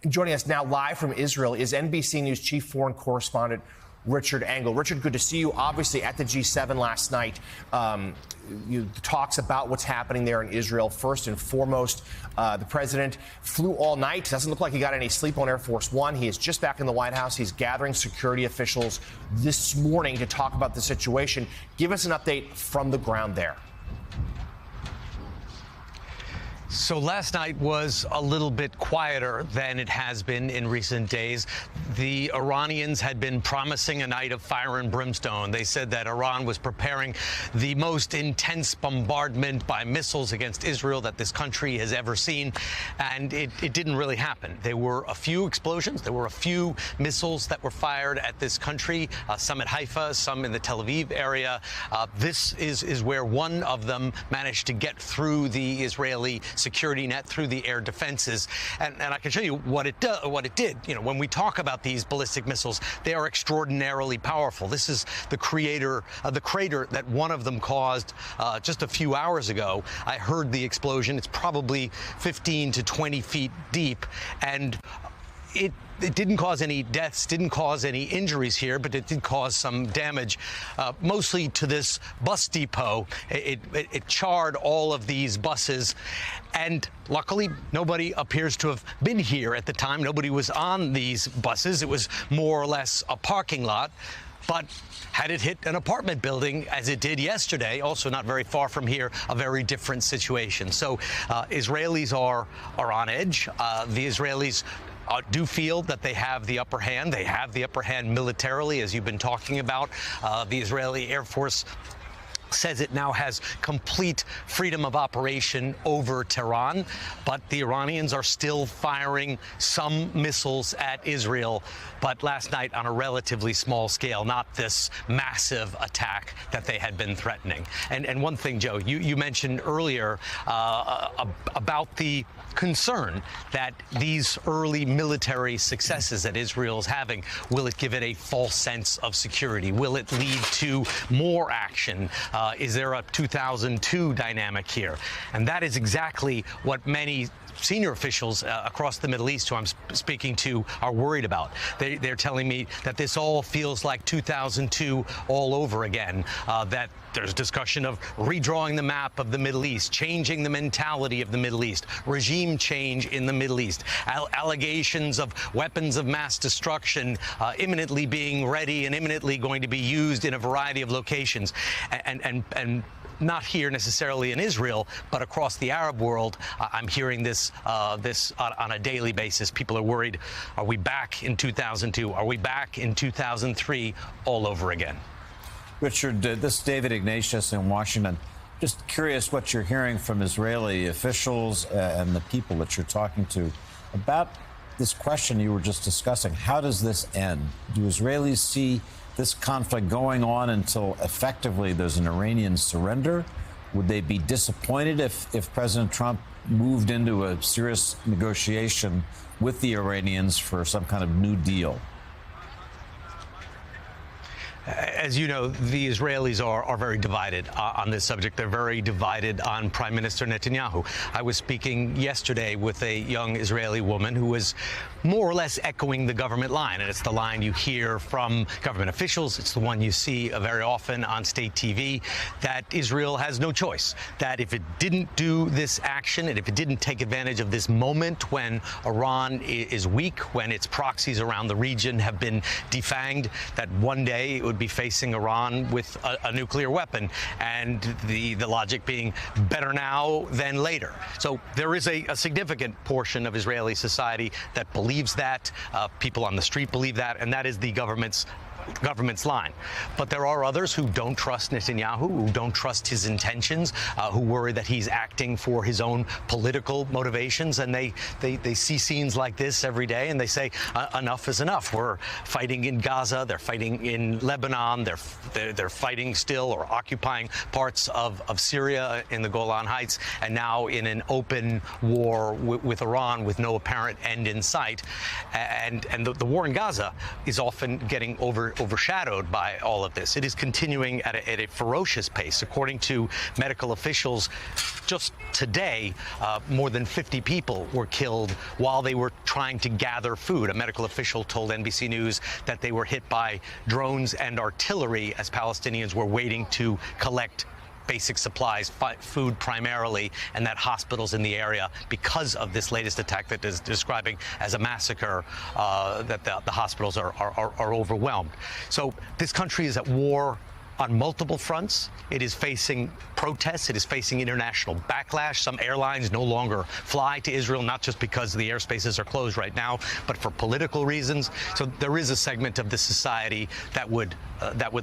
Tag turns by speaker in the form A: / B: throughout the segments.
A: Joining us now live from Israel is NBC News chief foreign correspondent Richard Engel. Richard, good to see you. Obviously, at the G7 last night, talks about what's happening there in Israel. First and foremost, the president flew all night. Doesn't look like he got any sleep on Air Force One. He is just back in the White House. He's gathering security officials this morning to talk about the situation. Give us an update from the ground there.
B: So last night was a little bit quieter than it has been in recent days. The Iranians had been promising a night of fire and brimstone. They said that Iran was preparing the most intense bombardment by missiles against Israel that this country has ever seen, and it didn't really happen. There were a few explosions. There were a few missiles that were fired at this country, some at Haifa, some in the Tel Aviv area. This is where one of them managed to get through the Israeli security net, through the air defenses, and I can show you what it did. You know, when we talk about these ballistic missiles, they are extraordinarily powerful. This is the crater that one of them caused just a few hours ago. I heard the explosion. It's probably 15 to 20 feet deep, and it didn't cause any deaths, didn't cause any injuries here, but it did cause some damage, mostly to this bus depot. It charred all of these buses, and luckily nobody appears to have been here at the time. Nobody was on these buses. It was more or less a parking lot. But had it hit an apartment building, as it did yesterday, also not very far from here, a very different situation. So Israelis are on edge. The Israelis do feel that they have the upper hand. They have the upper hand militarily, as you've been talking about. The Israeli Air Force says it now has complete freedom of operation over Tehran, but the Iranians are still firing some missiles at Israel, but last night on a relatively small scale, not this massive attack that they had been threatening. And one thing, Joe, you mentioned earlier about the concern that these early military successes that Israel is having, will it give it a false sense of security? Will it lead to more action? Is there a 2002 dynamic here? And that is exactly what many senior officials across the Middle East who I'm speaking to are worried about. They're telling me that this all feels like 2002 all over again, that there's discussion of redrawing the map of the Middle East, changing the mentality of the Middle East, regime change in the Middle East, allegations of weapons of mass destruction imminently being ready and imminently going to be used in a variety of locations. And not here necessarily in Israel, but across the Arab world, I'm hearing this on a daily basis. People are worried, are we back in 2002? Are we back in 2003 all over again?
C: Richard, this is David Ignatius in Washington. Just curious what you're hearing from Israeli officials and the people that you're talking to about this question you were just discussing. How does this end? Do Israelis see this conflict going on until effectively there's an Iranian surrender? Would they be disappointed if President Trump moved into a serious negotiation with the Iranians for some kind of new deal?
B: As you know, the Israelis are very divided on this subject. They're very divided on Prime Minister Netanyahu. I was speaking yesterday with a young Israeli woman who was more or less echoing the government line, and it's the line you hear from government officials. It's the one you see very often on state TV, that Israel has no choice, that if it didn't do this action and if it didn't take advantage of this moment when Iran is weak, when its proxies around the region have been defanged, that one day it would be facing Iran with a nuclear weapon, and the logic being better now than later. So there is a significant portion of Israeli society that believes that. People on the street believe that, and that is the government's line. But there are others who don't trust Netanyahu, who don't trust his intentions, who worry that he's acting for his own political motivations, and they see scenes like this every day, and they say enough is enough. We're fighting in Gaza, they're fighting in Lebanon, they're fighting still or occupying parts of Syria in the Golan Heights, and now in an open war with Iran with no apparent end in sight. And the war in Gaza is often getting over overshadowed by all of this. It is continuing at a ferocious pace. According to medical officials, just today, more than 50 people were killed while they were trying to gather food. A medical official told NBC News that they were hit by drones and artillery as Palestinians were waiting to collect basic supplies, food primarily, and that hospitals in the area, because of this latest attack that is describing as a massacre, that the hospitals are overwhelmed. So this country is at war on multiple fronts. It is facing protests. It is facing international backlash. Some airlines no longer fly to Israel, not just because the airspaces are closed right now, but for political reasons. So there is a segment of the society that would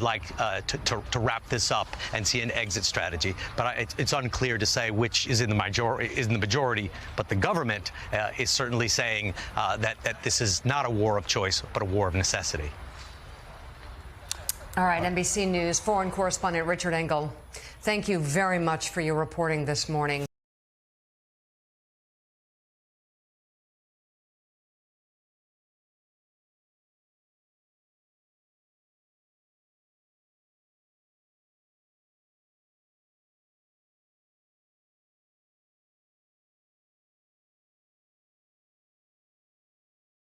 B: like to wrap this up and see an exit strategy. But it's unclear to say which is in the majority. But the government is certainly saying that this is not a war of choice, but a war of necessity.
D: All right, NBC News foreign correspondent Richard Engel, thank you very much for your reporting this morning.